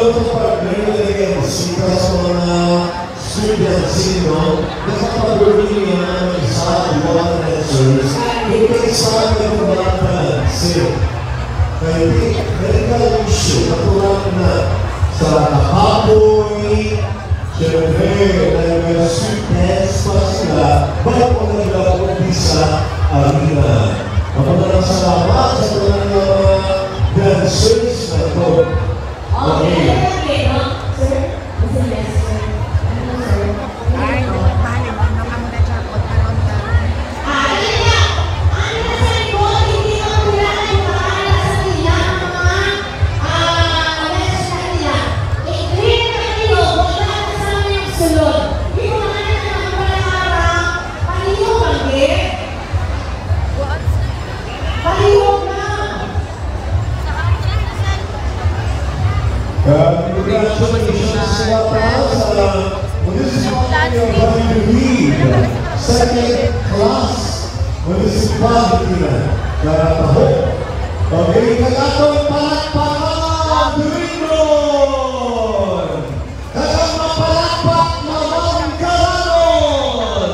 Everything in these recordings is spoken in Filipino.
Hello to partner again. Sika sa mga students, nakapag-working niya ng isa, iwanan lectures. Ito isa ng mga kaya medical issue, natulang na sa kapoy, siyempre, na sweetness pa sila, bago nag-umpisa arena. Maraming salamat sa mga dancers na ito. Okay. Congratulations sa second class municipality na Karataho. Okay, kagatong palakpakan, Duringon! Kagang mapalakpak, Mamang Karanon!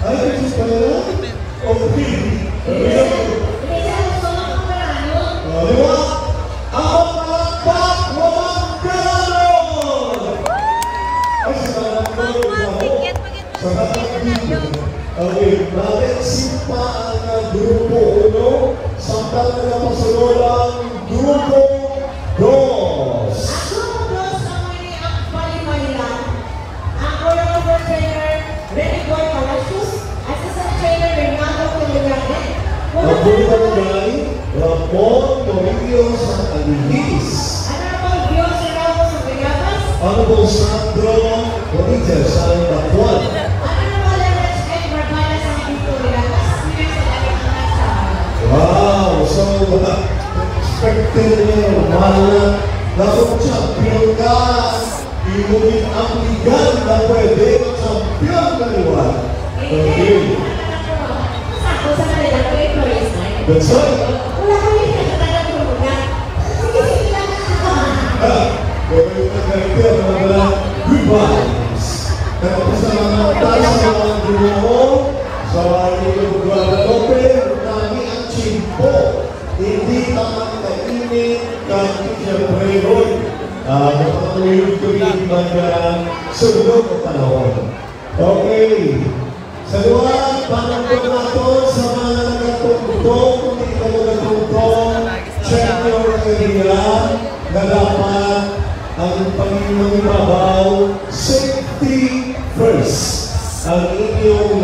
Ay, ito pa nila? Okay. Diba? Ako palakpak, Mamang Karanon! Ay, salamat ko. Okay, bakit simpa ang grupo 1 sampai na pasunod ang grupo 2? Ang grupo 2 sa mga ang palimahilan, ang choreographer trainer Renicoy Palacios, assistant trainer Renato Colorado. Ang grupo ay Ramon Toribio sa Alihis. Honorable Dios Ramos sa Vegatas. Honorable Sandro Bonites sa Tapuan. Wow! So, expected niyo, mahal na dapat champion ka. Imunin ang ligan na pwede champion ka niwa. Okay. Sako sa kanila ko yung Flores na yun. That's right. Wala kami nakatagal ko muna. Sige, sige lang ako. Kaya yung nag-repair na wala good vibes. Kaya pasalamat tayo sa mga grupo, sa mga Guadalupe, hindi naman kainit kahit siyempre ron. Nakatulog ko rin magsulog o panahon. Okay. Sa luwan, panagpag natin sa mga nagatutong, kung hindi ka nagatutong, check your area na dapat ang Panginoong Babaw, safety first. Ang inyong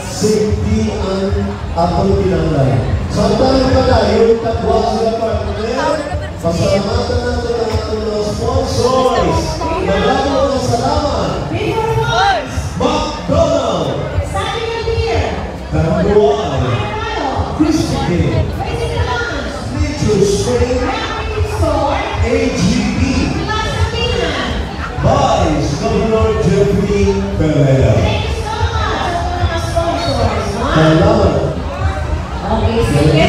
safety ang atong pinanay. Samtang pala, yung tatwa sa partner, pasalamatan natin ang ating mga sponsors. Maraming salamat. McDonald's, Karambuan, Krispy Kreme, Nature Spring, AGB, Vice Governor Jeffrey Pereira. Salamat. Okay, sige.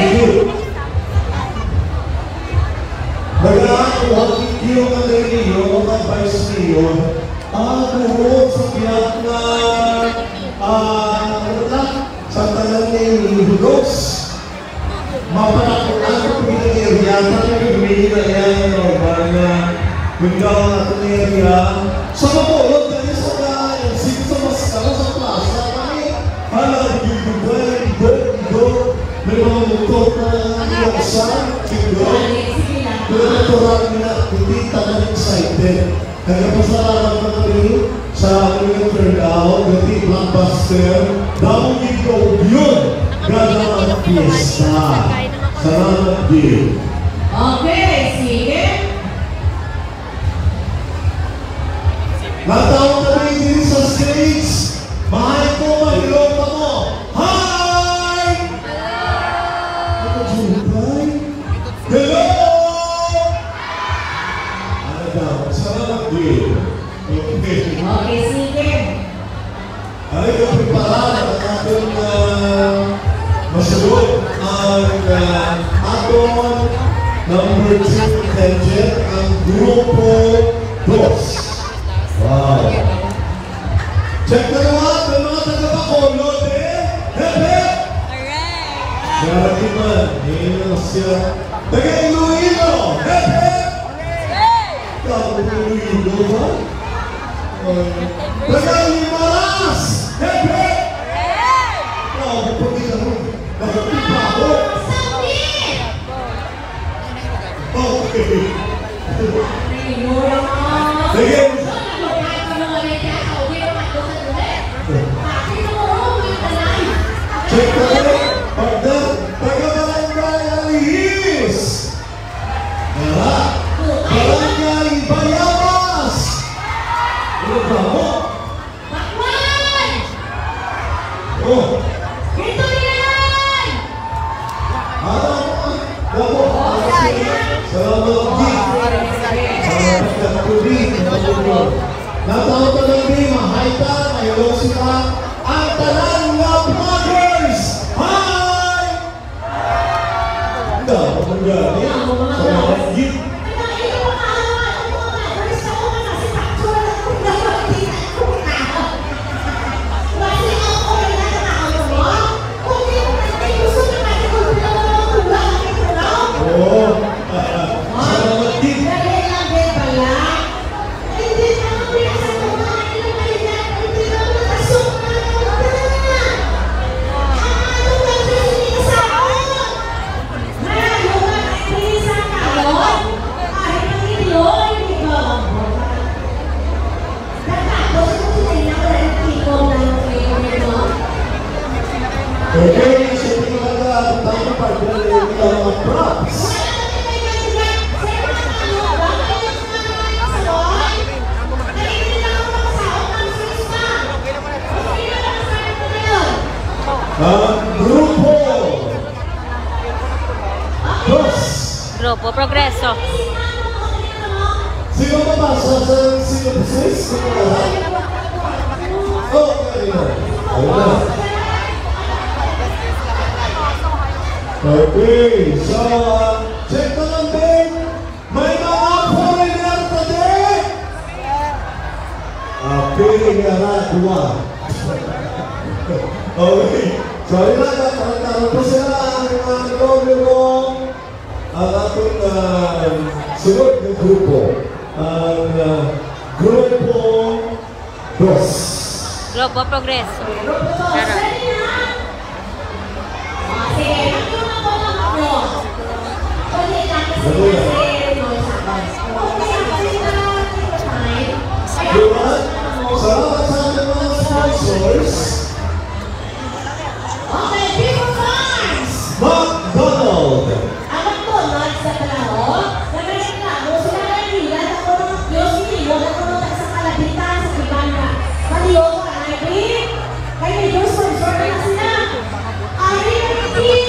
Nag-aakit yung mga vice mayor, buhok sa piyak na sa talang ni Hugos. Mapanakunan ko pinang area, talagang humili na yan, parang ikaw ang atong area. Sa mapulot, dahil sa sito sa maskara sa plaza, kami, may mga motor na iwasan, pero natural na hindi tagal excited. Kaya pasalamat na kami sa aming turnout, gati blockbuster, dahil ikaw yun, gano'n ang piyesta. Salamat din. Okay, sige. Natawag kami din sa stage, mahal ko, mahilong pa mo. Hi! Hello! Ano daw? Salamat din. Okay, sige. Ay, yung preparada ang ating masagot ang aton number 2 contingent, ang Grupo 2. Wow. Check na naman, may mga taga-Bacolod eh. Hepe! Grabe man, yun siya. Taga-Iloilo! Hepe! Taga-Iloilo ba? Taga-Limaras! Hepe! Pag isa mo, nakapipa ako. Okay. Sige. Check tayo. Taga-Barangay Alihis. Barangay Bayabas. Ano ba mo? Oh. Ito yan! Natawag ka ng di, mahayta, mayroon sila ang talang mga vloggers! Hi! Ito, magandang gani. Okay, so tingnan ka tayo partner ng mga props. Grupo 2. Grupo Progreso. Sino ba ba? Sino ba sis? Sino ba ba? Okay na. Ayun na. Okay, so check na lang din. May mga foreigner today. Pinagaraduwa. Okay, so ayun na, nakaroon po sila ang ating sunod na grupo. Ang Grupo 2. Grupo Progreso. Salamat sa ating mga sponsors. Okay, People Farms! McDonald! Ang McDonald's sa panahon, nagreklamo sila ng nila na kung ang Diyos niliwan at kung sa kalabitan sa Ibanda. Maliyo ko na naibig. Kaya may Diyos sponsor na sila. Ay, hindi!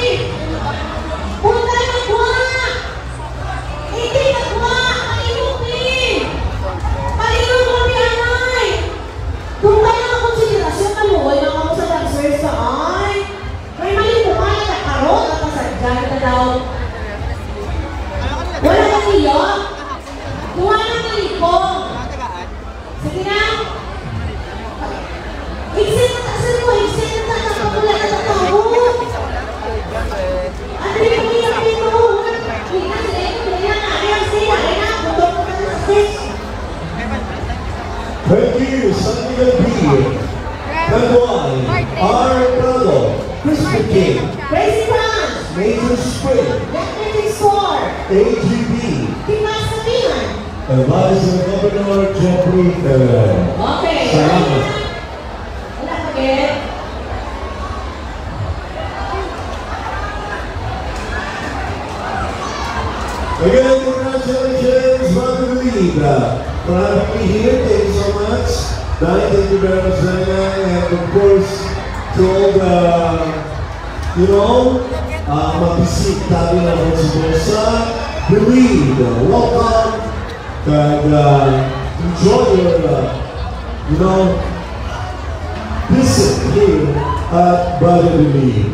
Punta nagwa! Hindi nagwa! Malinupin! Malinupin mo biyanay! Kung kaya ang konsiderasyon na mo, ay mga mo sa dancers sa ay. May mali mo ka na nakaroon at kasadyan ka daw. Wala kang iyo? Kuha ng malikong. Sige na. Iksin na tasan mo, iksin na tasan mo lang ang tao. Ano yung pagkakapin mo? Hindi na sila, hindi na kaya sila. Ay na, buto ko na ng stage. Thank you, Sandy B. Tanduan, R. Prado, Christian King, Crazy Brand, Major Spring, Magnetic Store, AGB, Timas Sabihan. and Vice Governor Jeffrey Ferrer. Okay. Salamat. Wala pa get. Again, congratulations, Mother Lead. For having me here, thank you so much. Dai, thank you very much, Dai. And of course, to all the, mabisik tayo na po sa The Lead. Welcome. And enjoy your, visit here at Brother The Lead.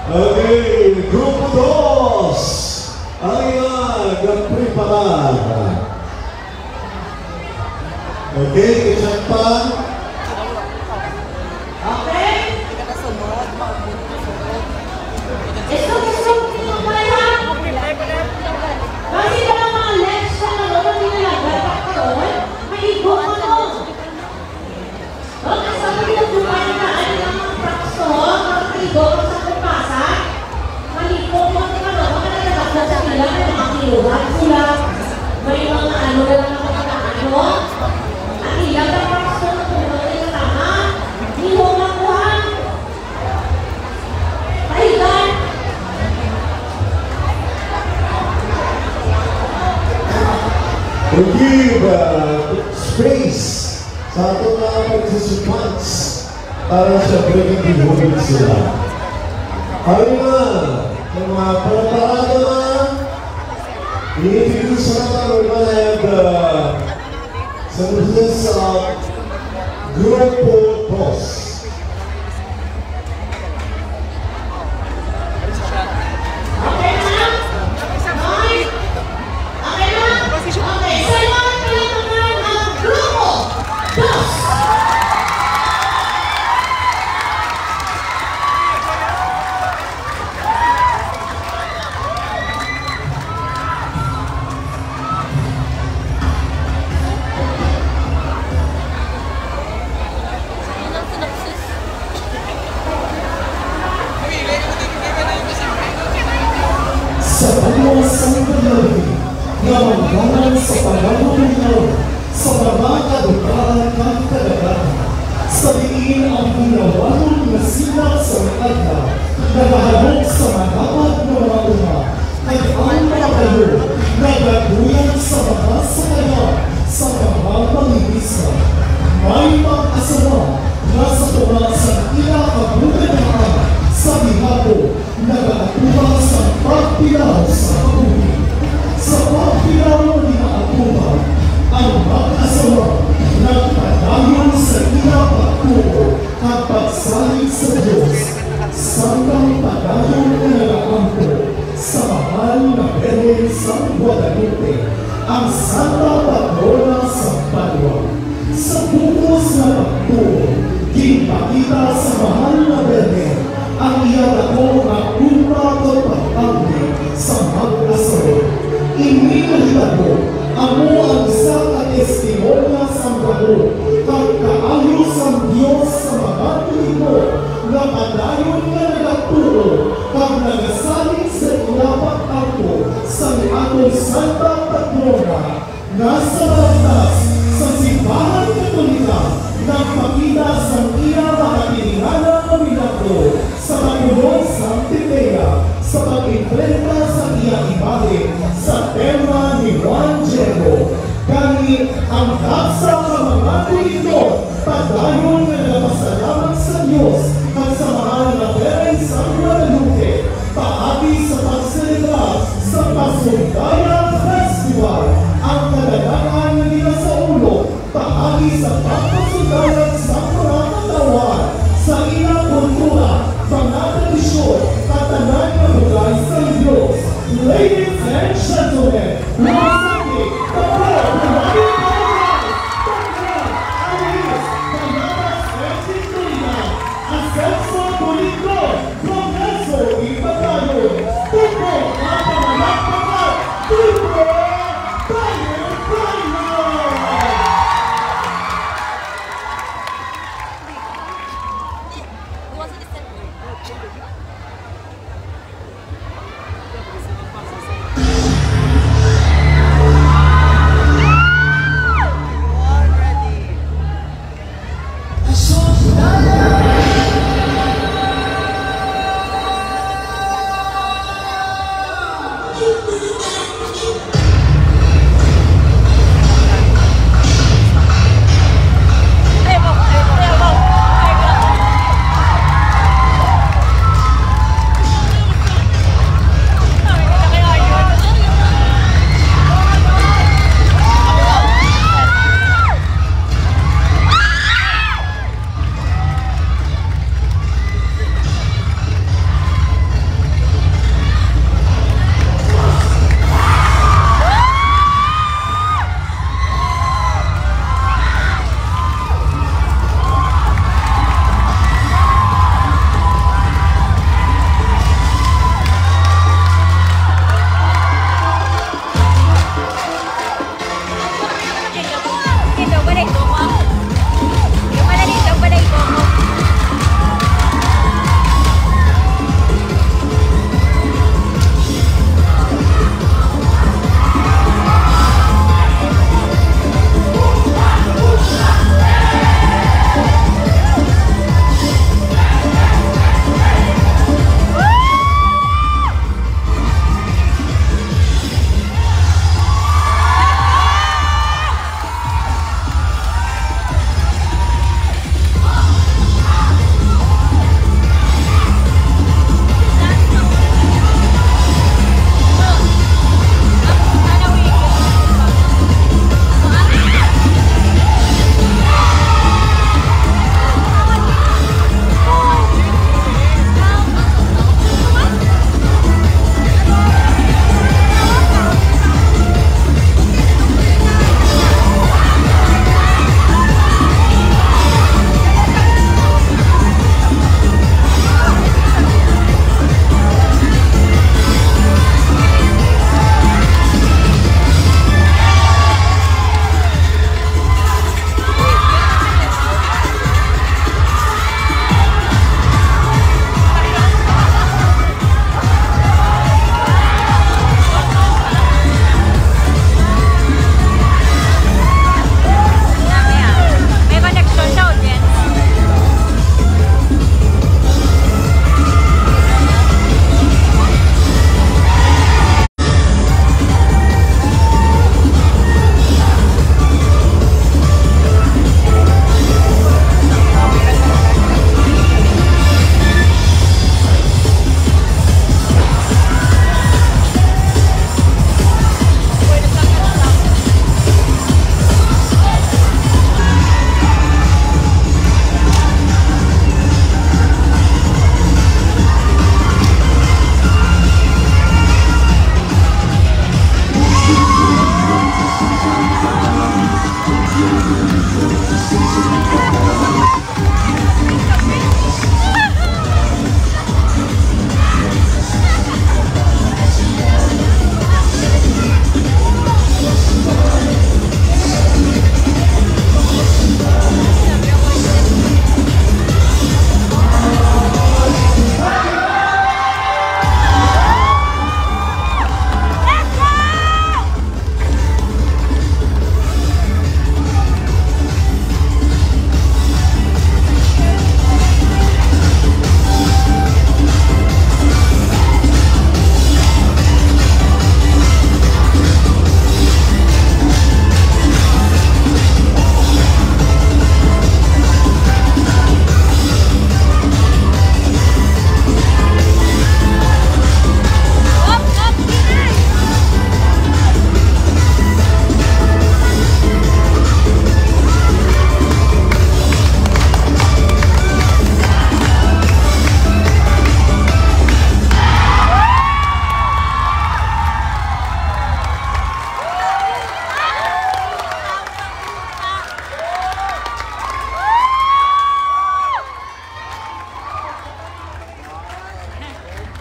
Okay, Grupo 2. Ayan, nagpreparada. Okay, isang pa. Okay? Ito gusto ko kaya. Kasi ka lang mga legs sa loob, hindi na nagdatak ka doon. Maigo ka doon. Okay, sabi nila kumay na ano ng mga prakso, maigo ka sa kupasa. Maligo mo ka doon, mga nagdatak sa nila, may mga kiluhan sila. May mga ano na lang mga ano. Ang ilang na prakso na tuloy na tama. Hindi mo makuha. Pahigan. We give space sa ating mga participants para sa breaking behavior sila. Ayun na, yung mga palaparado na, i-introduce natin, we're gonna have some of this Grupo Boss. Okay na? Okay? Okay na? Okay, so yung pinatamaan ang grupo. Dos! Sa pagmawasang paglabi, na magbangan sa paglabi sa mga kadukaan ng kadagatan, sa diin ang pinawalong na sila sa mga nagahalok sa madapat na mga uma, ay ang mga kayo, nagaguyan sa mga sakaya, sa mga pangibisa. May mag-asawa, nasa tuwa sa kinakabugataan, sa bihabo, nag-atuwa sa pagpilaw sa kabuhi. Sa pagpilaw ni Atuwa, ang mag-asawa, nagpadayon sa kinapatuo at pagsalit sa Diyos. Sandang padayon na nag-aampo sa mahal na Birhen San Guadalupe, ang Santa Patrona sa Padua. Sa bukos na pagtuo, ginpakita sa mahal na Birhen ang iyan ako na umatot pagpangli sa mag-asawa. Ininalita ko, amo ang isang testimonya sa bago, kag kaayos ang Diyos sa mga tuliko, na padayon na nagatuo, kag nagasaling sa ilapat ako sa atong Santa Patrona, nasa batas sa simbahan Katolika, nagpakita sa iya makatiningana ng milagro sa Panginoon Santipea, sa pag-imprenta sa iya imahe sa tema ni Juan Diego. Kani ang daksa sa mga tuliko, padayon na nagpasalamat sa Diyos at sa mahal na Birhen San Guadalupe, paagi sa pagselebra sa Pasundaya Festival, ang kadalanan na nila sa ulo, paagi sa pagpasundaya sa mga katawan, sa ilang kultura, mga tradisyon, at tanan na mugay sa Diyos. Ladies and gentlemen, Masaki, Kapag, Pagay, Pagay, Alis, Panamas, Mexicolina, Ascenso Polito, Progreso, Ipagayon, Tupo, at Pamanagpagat, Tupo, Tayo, Tayo!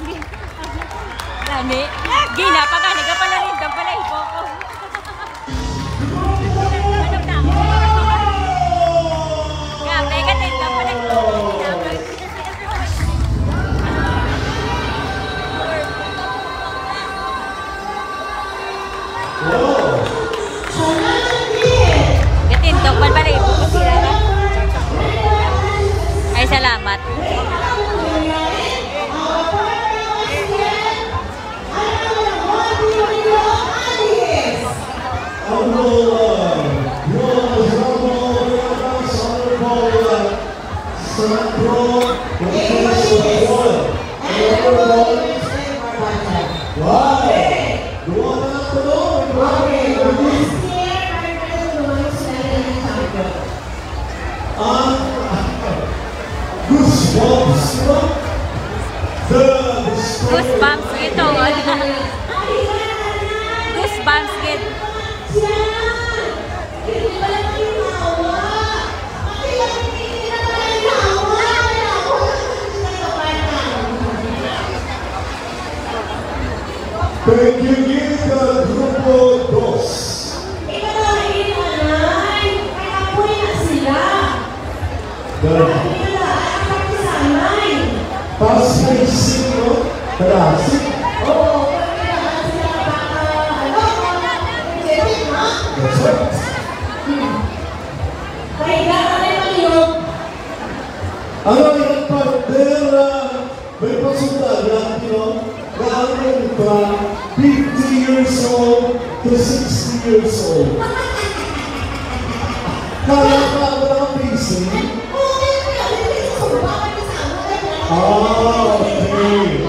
Gani. Gina pa gani ka pala rin. Dang pala ipo ko. Manok na. Gabi ka din. Dang pala ipo ko. Gatindok man pala ipo ko sila na. Ay, salamat. Goosebumps gitu. Goosebumps gitu. Pequeñita Grupo 2. Ikaw na rin, anay. Kaya po na sila. Pasig sino? Pasig? Oo, kailangan sila baka, That's right. kaya kami maliyog. Ano yung partner may pasundan natin, galing pa 50 years old to 60 years old. Kaya pa walang pacing? Ah, okay.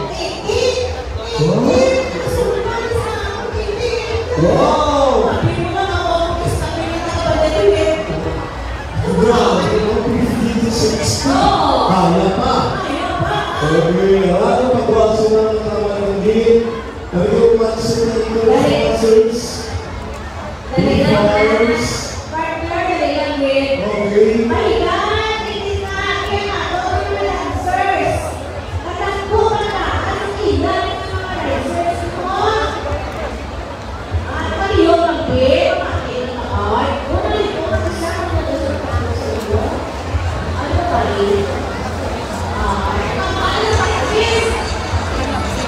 Wow! Grabe, 50 to 60. Kaya pa. Okay, ano pagwaso na ng kamalangin? Nag-umansin na ito ng sponsors. Partners. Okay.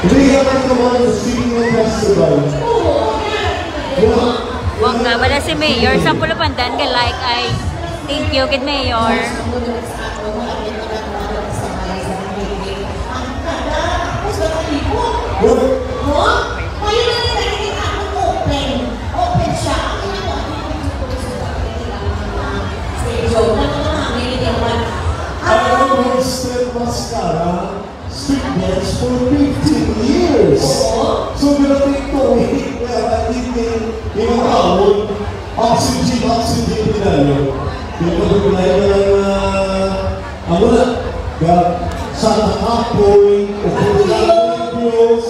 Hindi naman naman sa Senior Festival. Wag nga, wala si Mayor. Sa Pulapandan ka like ay thank you kid Mayor. Our Step Mascara street dance for 15 years. So binating ko, kaya hindi tinatawag oxygen pinalo. Pinapagulay na lang wala. Sa nakapoy, o kung nervyos.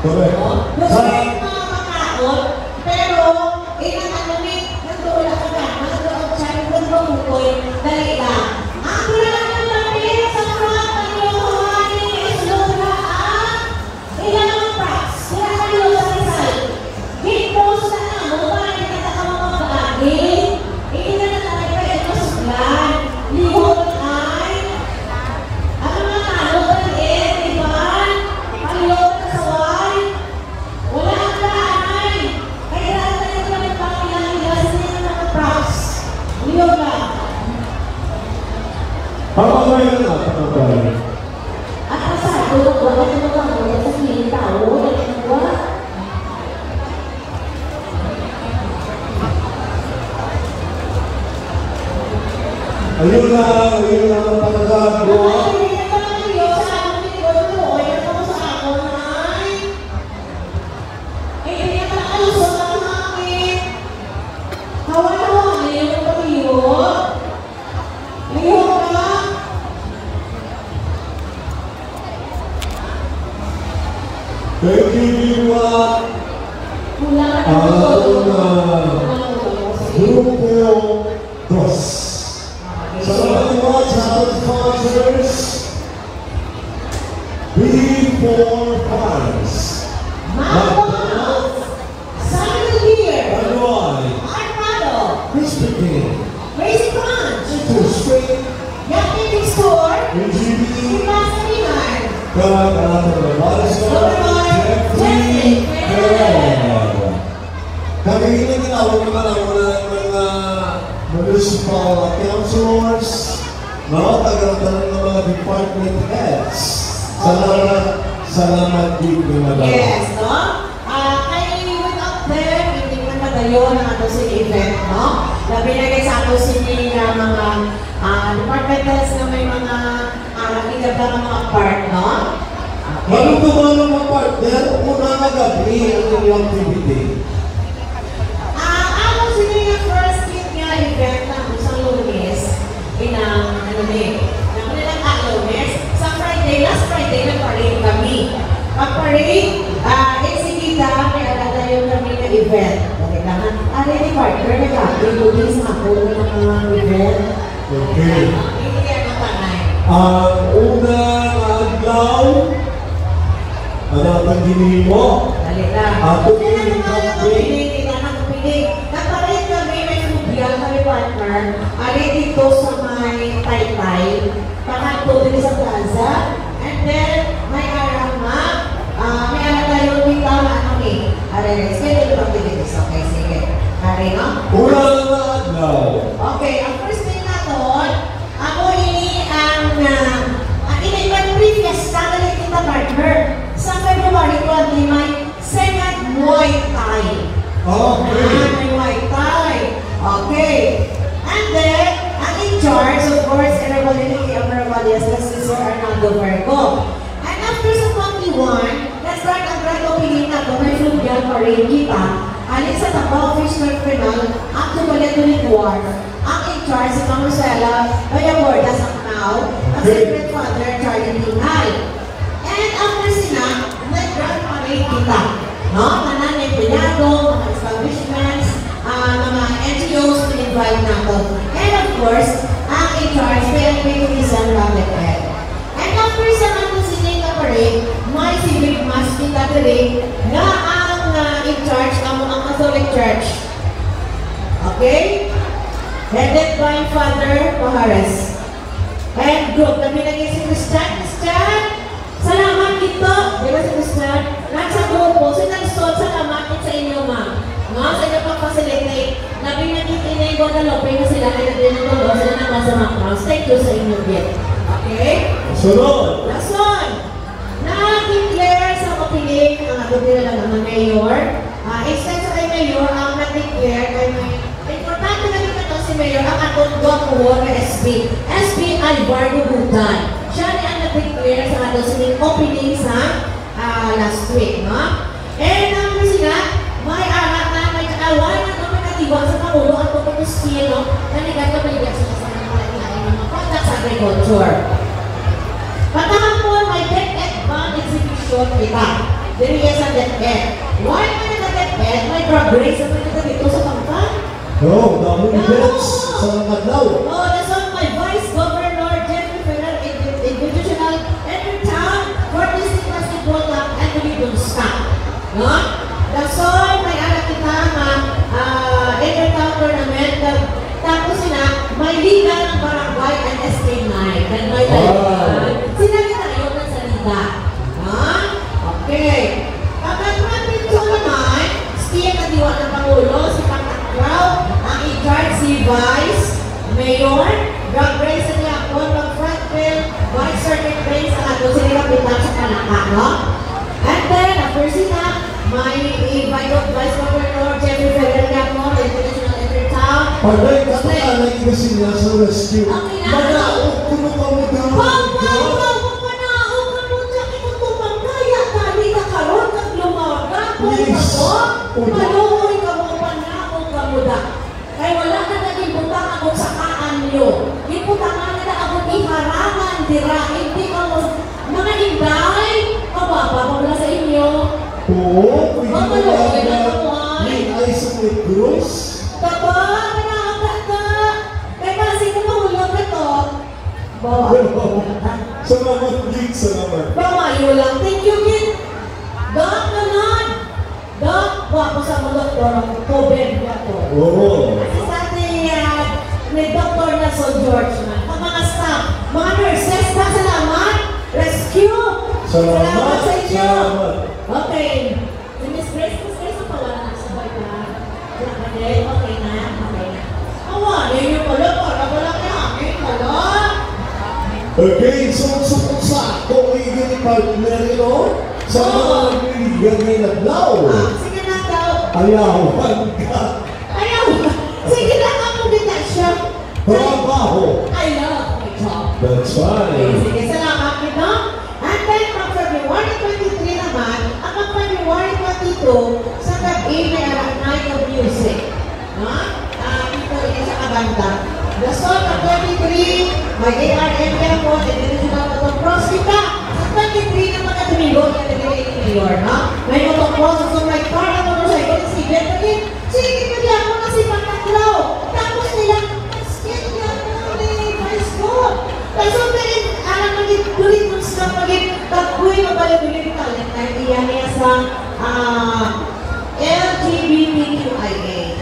Correct. Pero, inatanamit, nagtuulak ka na, nagtuulak siya, nagtuulak dali ka. Ang kailangan namin sa mga pag-iukuhan ni Islora at ilan ang props, kaya kayo sa Rizal. Hit-post na na mo, para kita ka mga bagay. Ilan na tayo pa ito sa plan. Lihot ay, ang mga talo pa rin, iban, palihot na sa wine. Wala ang kaanay. Kaya tayo na nagpakilang sila ng props. Lihot na. Pagpapagayan na, pagpapagayan. At pasado, wala ko naman muna sa siling tao. Wala. Ayun lang ang pagkakago. Hindi na pala kayo sa akin. Ayun ako sa akin. Hindi na pala kayo sa akin. Hawa-hawa. Ayun ako lihot. Lihot ka. Thank you, Diwa. Kulang ka Ano na? Kulang ka Grupo 2. Salamat po sa ating sponsors. B4 Farms. McDonald's, Simon Beer, Panoy. Armado, Krispy Kreme. Crazy Crunch, Ito Straight. Yakin Store, UGB. Pasa Liman, Kaya-kaya Jeffrey Ferrer. Kami ginawag naman ang mga municipal councilors, tagalan ng mga department heads. Salamat din mga yes, no? Kaya went up there, hindi man magayon ang ato sa event, no? Na binagay sa ato sila mga department heads na may mga nakikita ng mga part, no? Bago tumulong mga partner, una nga gabi ang inyong activity. Ako sila yung first kid nga event ng isang Lunes, inang, Lunes, sa Friday, last Friday, nag-parade kami. Pag-parade, exigita, may alala yung kami na event. Kailangan, ni partner, nag-activity sa ako ng mga event. Okay. Hindi yan ang tanay. Ang unang adlaw, ang ginihin mo. Dali lang. Ako Kaya yung naman campaign. nagpapalit kami, may subiyan kami partner, dito sa may Taytay, pangatlo din sa plaza, and then may arang nga, may arang tayo dito kami. Schedule of activities. Okay, sige. Kari, no? Unang adlaw. Okay, ang first thing na doon, ako ini ang previous na kita partner. Sa February 20, may second Muay Thai. Okay. May Muay Thai. Okay. And then, ang in charge, of course, everybody is si Sir Arnaldo Vergo. And after sa 21, let's start ang grand opening na ito. May fluvial parade kita. Alin sa Tabaw Official Final, up to Baletonik Wharf. Ang in charge, si Marcela Bayaborda sa Canao, ang Secret Father, Charlie Tingay. And after sila, nag-grand parade kita. No? Tanan ng empleyado, mga establishments, mga NGOs to invite nato. And of course, ang in charge, PNP Tourism Ramlet. And after sa natin sila na parade, may civic mass kita rin na ang in charge ng ang Catholic Church. Okay? Headed by Father Pajares. And group na binagay si Christian. Salamat dito. Di ba si Christian? Nasa grupo, sinagstod salamat sa inyo, ma'am. Sa inyo pang facilitate. Na binagay na yung Guadalupe na sila kaya din ang tulo. Sila na nasa Macross. Thank you sa inyo, Biet. Okay? Sunod. Lason! Na-declare sa opening ang ato nila ng mga mayor. Instead sa kay mayor, ang na-declare kay mayor. Importante na dito ito si mayor ang atong guwapo na SB. SB Alvardo Butan. Siya ni ang na-declare sa ato sining opening sa last week, no? And ang sila, may anak na may kaaway na ito may katibang sa Pangulo at Pagkakustino na nagkakabaligyan sa kasama ng mga products sa agriculture. Patahan po may DepEd bond exhibition kita. Diriya sa DepEd. Why may nag-DepEd? May drug race na may dito sa Pangkang? No, damo events sa adlaw. No, that's on my Vice Governor Jeffrey Ferrer Institutional Entertown for District Basketball Cup and Ribbon Staff. No? That's all may anak kita Entertown Tournament. Tapos sila, may liga ng barangay and SK9. And may sinabi tayo ng salita. Okay. Kapag dito naman, siya kadiwa ng Pangulo, si Patakraw, ang in-charge si Vice Mayor, drug race sa niya ako, mag-front bill, Vice Circuit race, ang ato sila kapitan sa Kanaka, no? And then, after sila, may invite of Vice Governor Jeffrey Ferrer Gamo, International Entertown. Pagay, kapag ibasin niya sa rescue. Magaok, kuno ka mo daw. Maluoy ka mo panakong kamuda. Kaya wala na naging butang ako sa kaan niyo. Iputangan nila ako iharangan, dira, hindi ka mo, mga inday, kababa wala sa inyo. Oo, pwede Maluoy na kamuhay. May ice with Cruz. Kapag, Salamat, Gig. Salamat. Pamayo lang. Thank you, Gid. Doc naman. Doc, wapo sa mga doktor ang COVID na to. Oo. Kasi sa ating may Dr. Nelson George na. Ang mga staff, mga nurses, salamat. Rescue. Salamat. sa inyo. Salamat. Okay. Si Miss Grace, ang pala na sa baga. Okay na. Okay na. Awa, yun yung pala. Wala kaya akin pala. Okay, so sa ako may ganit partner, you know? Sa mga nagbibigyan ngayon na daw. Sige na daw. Ayawan ka. Ayaw! Sige na nga mo din na siya. Trabaho. I love my job. That's right. Sige, salamat nito. And then, from February 23 naman, ang February 22, sa gabi may alam night of music. Dito ito sa Kabanda. The song of 23, may ARM po, and then ito na motocross kita. Sa 23 na mga Domingo, kaya nabili ni Mayor, no? May motocross, so may car na motorcycle, si Bentley. Sige, pwede ako na si Pangaklaw. Tapos nilang, basket yan mo, high school. Kasi pwede, alam maging tulit mo sa maging tagpuy, mabalibili talent na iyan niya sa LGBTQIA.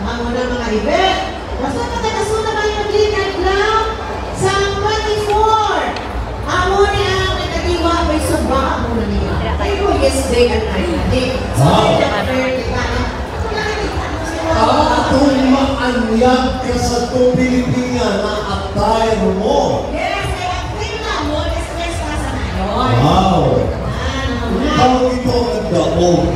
Mga mga event. Basta katagasun na kayo mag-ligat lang sa 24. Amo niya ang nagkatiwa may sumba mo na niya. Pero yesterday and night. Wow. Atong maanyag ka sa tubig niya na attire mo. Yes, kaya tingnan mo, stress ka sa ngayon. Wow. Ikaw ito nagdaog.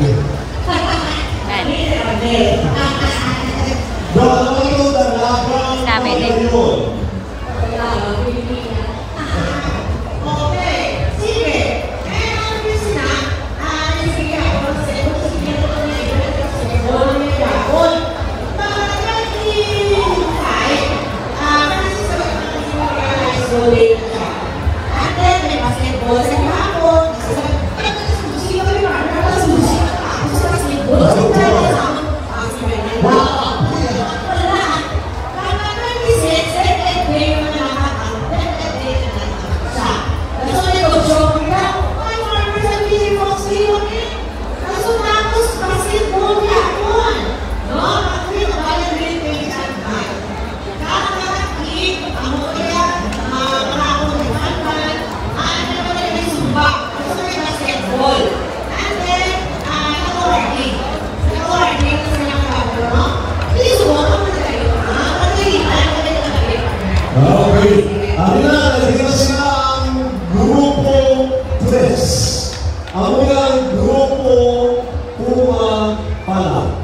Dalawa ito dalagang Sabi din. ngayon. Okay, sige. Kaya ang bis na, sige ako sa iyo, sige ako na ibig kasi wala may gawon. Kasi sa mga solid siya. And then, may basketball sa hapon. Sige ko yung mga susi. Ako sa basketball. Wow! Okay. Ano na, naging sila ang grupo Press. Ang mga grupo Puma Pala.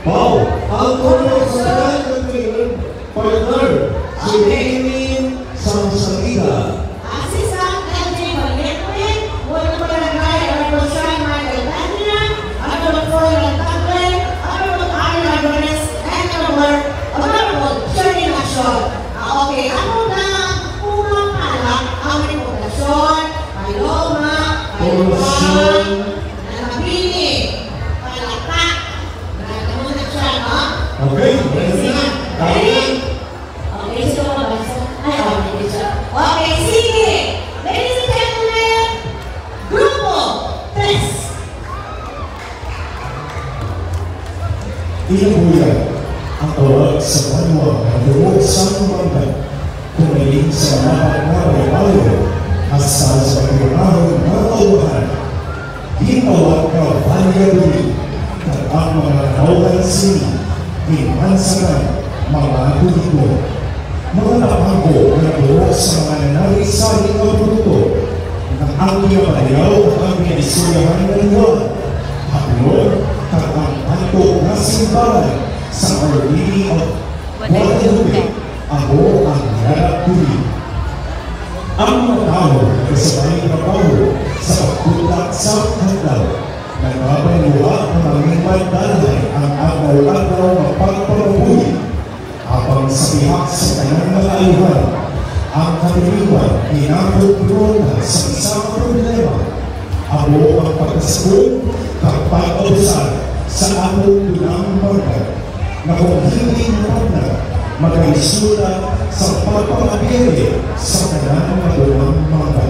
Wow! Ang grupo sa kanyang partner, si Lenin Samsalida. Assistant LJ Valente, Board of Barangay, Honorable Sean Michael Tandina, Honorable Floyd Lantagle, Honorable Ari Lagones, and Honorable Shirley Lachon. Okay, ano na unang pala ang reputasyon, paloma, payuan, nabili, palata, nagano na siya, no? Okay. Ready? Okay, so mabasa. Ay, okay, siya. Okay, sige. Ladies and gentlemen, Grupo 3. Inabuyan ang tawag sa banwa ng loob sa kumanggan, kumaling sa mga pagkakay-ayo, asal sa pagkakahong matauhan. Ginawa ka banyabuli, at ang mga nawalan sila, imansakan mga buliko. Mga napago na loob sa mga narisaling na produkto, ng ang pinapayaw ang pinaisuyahan ng iwan. Haplod, at ang panto na simbahan sa Our Lady of Guadalupe, ako ang narapuli. Ang mga tao ay kasabay trabaho sa pagpunta sa hagdaw. Nagbabaluha ng mga pagdalay ang agaw-agaw ng pagpapahuli. Habang sa pihak sa kanyang malaihan, ang katiliwan pinapagpulong sa isang problema. Ako ang pagkasabog kapag-abusan sa atong pinang marga na kung hindi partner magkaisulat sa pagpapabiyere sa kanyang magulang mga.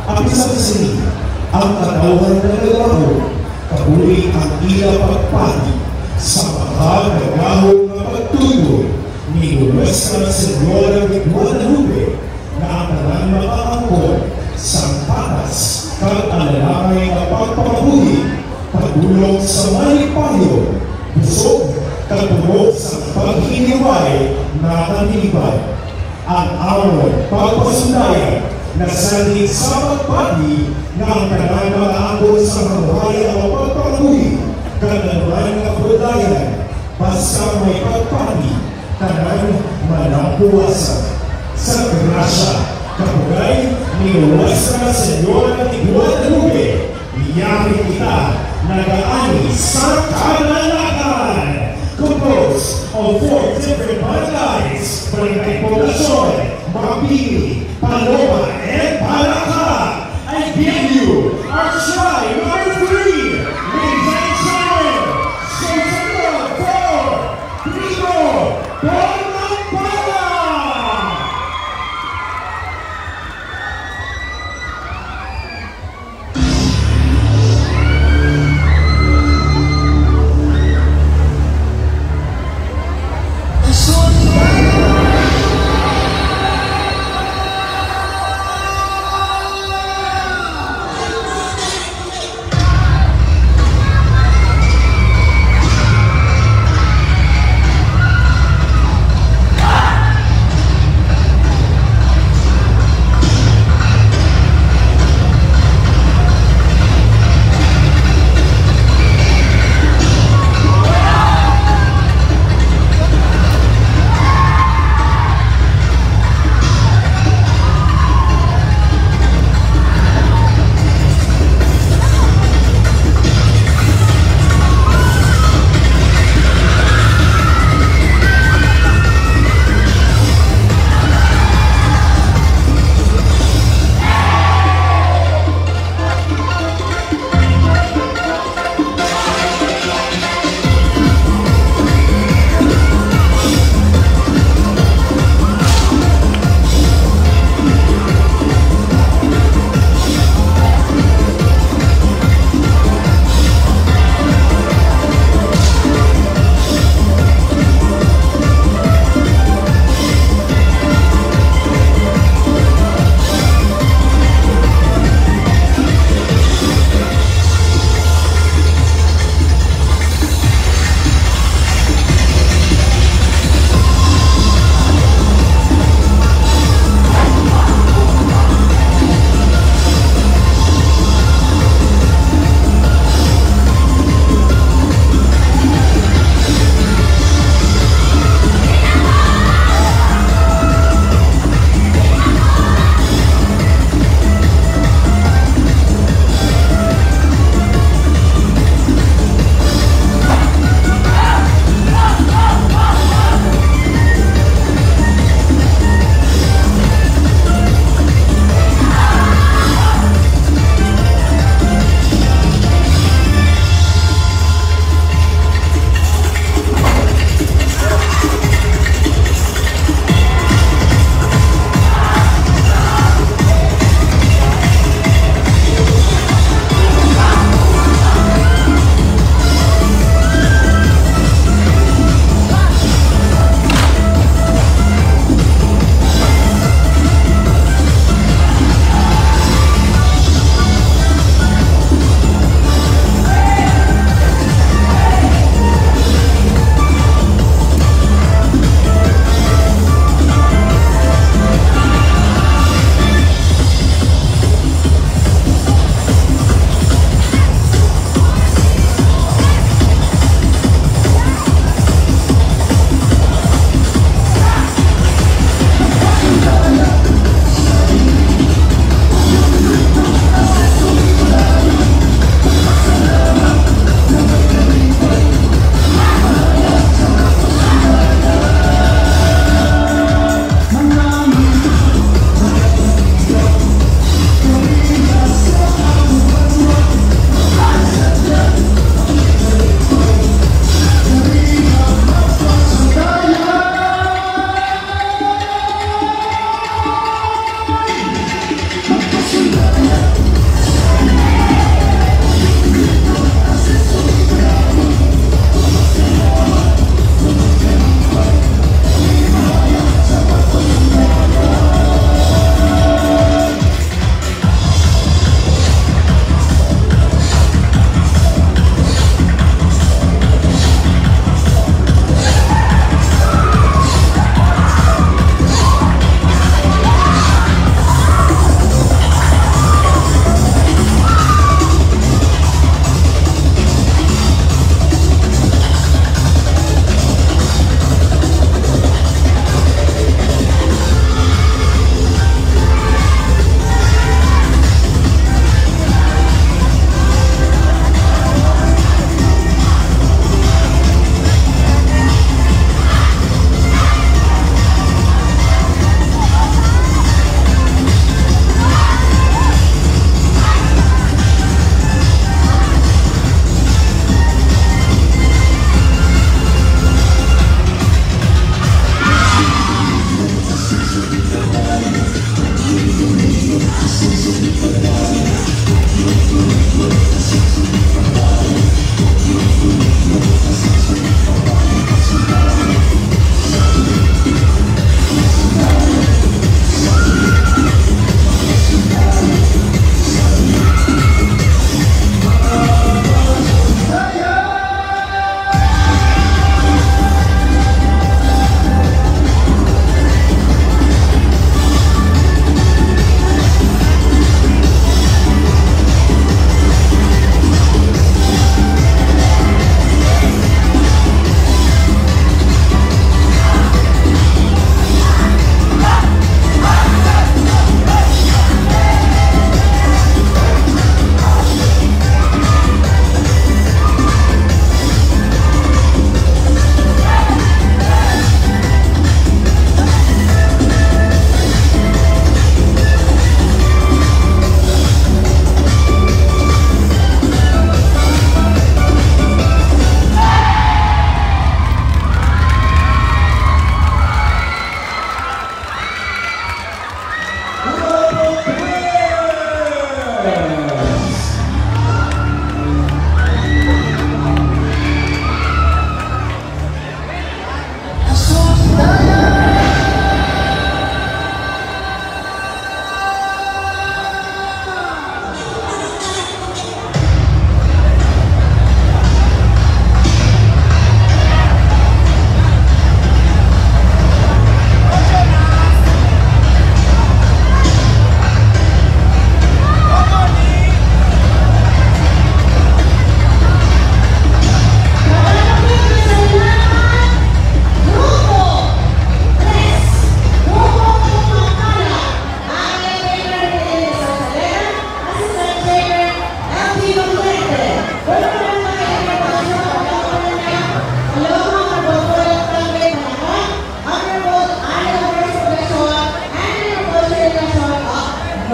At isang sini, ang katawan ng naglaho, kabuli ang ila pagpati sa mahagagahong na pagtuyo ni Nuestra Señora de Guadalupe na ang tanan makaangkon sa patas kag alalangay na pagpapabuhi pagulong sa malipayo busog katulog sa paghiniway na kanibay ang awon pagpasundayan na sandig sa pagpati na ang tanan makaangkon sa mabuhay ang pagpapabuhi kag anuman nga budayan basta may pagpati tanan manapuwasan sa grasya kapugay ni Nuestra Señora de Guadalupe, iyakin kita nagaani sa kanalakan. Composed of 4 different barangays, Barangay Poblacion, Mabini, Paloma, and Palaka. I give you our try number 3, ladies and gentlemen, Sosando for Primo Bonapala.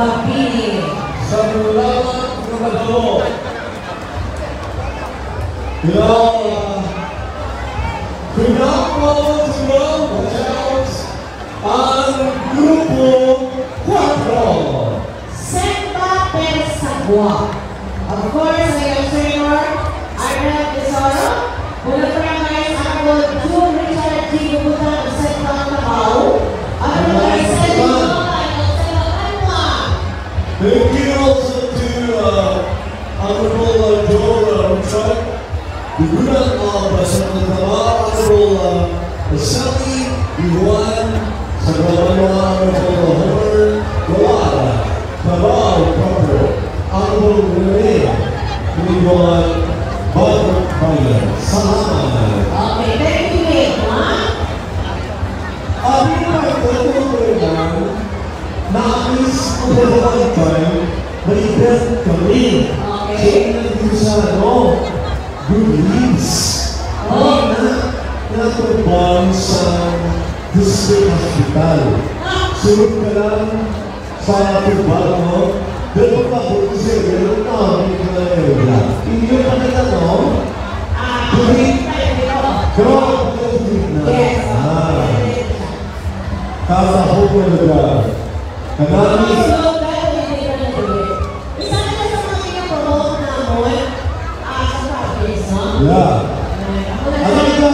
Mabini. Sa Bulacan, Kabado. Pinapawag sila ang Grupo 4. Semba Persagua. Of course, ang senior, Arnold Tesoro, Pulang Barangay, Arnold June Richard G. Gubutan, Semba Cabao, Arnold Senior, Thank you also to Honorable Joe Richard, the Gunan of Sanatama, Honorable Sally Iwan, sa Honorable Homer Gawara, Cabao Proper, Honorable Rene, Iwan, Bagong Bayan. Salamat. Okay, thank you, Nick, ha? Abi pa ito nais ko dalawang time, may-event kami. Okay. So, nandito sa good leads. Oh. Natubang sa district hospital. Sunod ka lang sa tubang mo, dalawa pa po siya, meron na, may kaya. Hindi yung kanila, no? Good Girl, Yes. Kasa ko na Kadami. Isa na sa mga pinapromote namin sa practice, no? Yeah. Ano ito?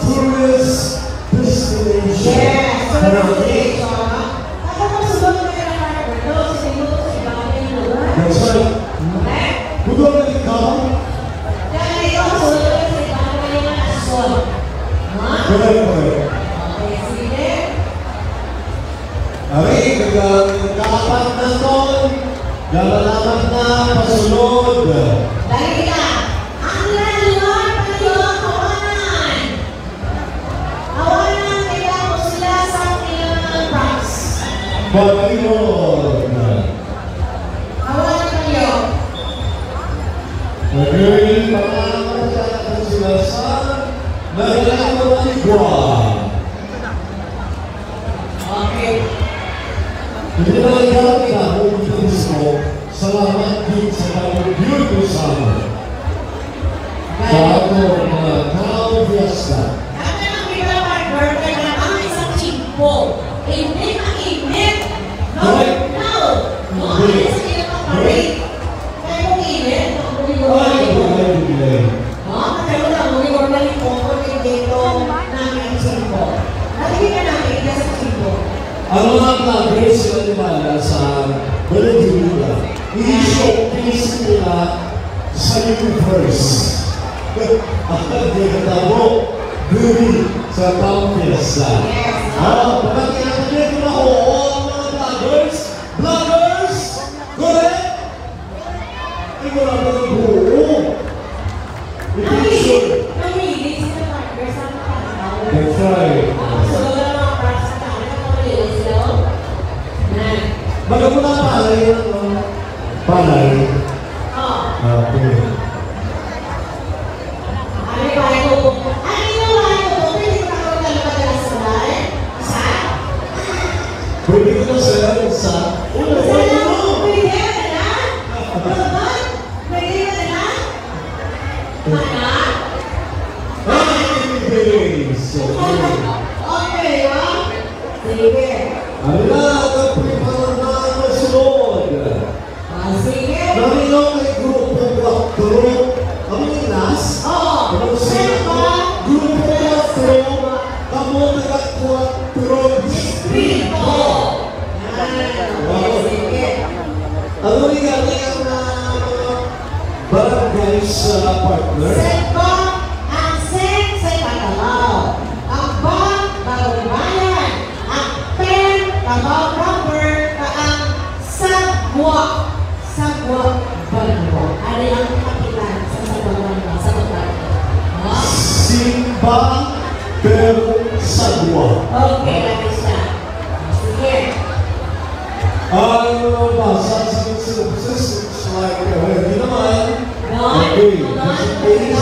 Tourist destination. Yes, destination. Ako kung sunod na yung partner to, sinuto sa ibang yung lugar. That's right. Okay? Kung doon na ikaw, Kaya ito, sunod na sa ibang yung asol. Ha? correct. Okay, sige. Ay, kakapat na ton. Galalaman na pasunod. Dahil ka, ang lalon pa yung kawanan. Kawanan, kaya mo sila sa kanilang box. Pagkayon. Kawanan kayo. Magaling pangalan sila sa naglalaro ng igwa. Okay. Hindi na naglalaro na kung gusto. Salamat din sa pag-review ko sa amin. Sa ato mga Tao Fiesta. Kami ang pinapag-bird na ang isang chimpo. Hindi mainit. No, no. No, ano sa pinapag-parade? Kaya kung init, Ay, ay. Magkaroon na, muli-muli na yung pongkol yung dito namin ang chimpo. Nalagay ka namin ika sa chimpo. Ang mga vloggers sila nimala sa Valenzuela, i-showcase nila sa universe. Ang nagkatabo, duri sa Tao Fiesta. Pagkakita ko na oo, mga vloggers, correct? Ay, wala ba ng buo? Namilig sila partner sa mga tao. That's right. So, wala mga parts sa tao na mamilig sila. Baga mo na palay yan, no? Palay. Okay. Ano ba ito? Ano ba ito? Pwede ko na ako madalas sa bahay? Isa? Pwede ko na sila sa... Pwede ka na? Robot? Pwede ka na? Mana? Okay, ha? Sige. Ano na, nagpipala na ang masunod. Sige. Naminaw kay Grupo 4. Kami ni Nas. Oo. Grupo 4. Kamo taga 4 Distrito. Sige. Ano rin ang barangay sa partner? Seko, ang sen sa Patalaw. Ang bang, Bagong Bayan. Ang pen, Cabao Proper. Ang sagwa. Sagwa, Bagwa. Ano yung kapitan sa sagwa Bagwa? Sagwa Bagwa. Simba pero Sagwa. Okay, lagi siya. Sige. Ano ba? Sa synopsis, it's like, hindi naman. Okay, just in case.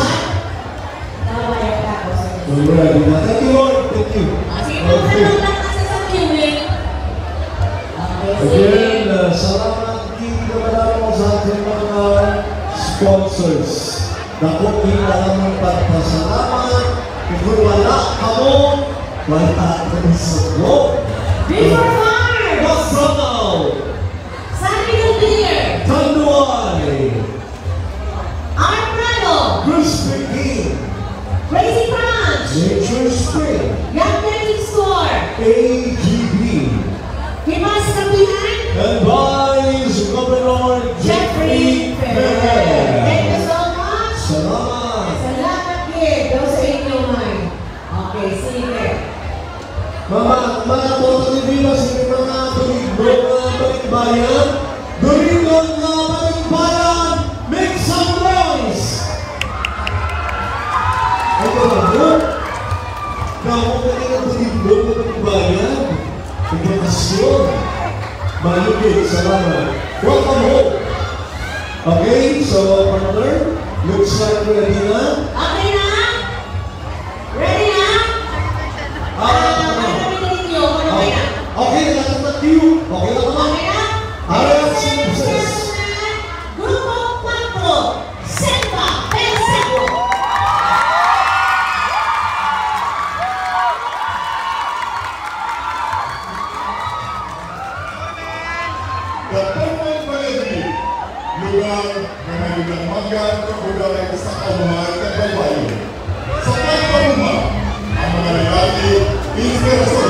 Alright, thank you Lord, thank you. Okay. Again, sa sponsors. Naku, kita naman pagpasalamat. Kung wala ka mo, wala ka sa vlog. Before Farm! Masanaw! Sandy Beer! Tanduay! Armando! Crispy King! Crazy Crunch! Nature Spring! Young Credit Store! AGB! Himas Kapihan! And Vice Governor Jeffrey Perez! Thank you so much! Salamat! Salamat, kid! Daw sa inyo, man. Okay, sige. Mga Totalibilas, yung mga tuligbog na balikbayan, tuligbog na balikbayan, make some noise! Ay, kapag Kamu kanina tuligbog na balikbayan, implikasyon, malugit, salamat. Welcome home! Okay, so partner, looks like ready na. Okay na? Ready na? Okay, nakatat you. Okay na naman. Okay na? Alright, synopsis. Grupo 4, Selva Pensaco. Dapat palagi lugar na may nagmagan kabudayan sa kabuhayan at babae. Sa pagpapuma, ang mga lalaki, inspirasyon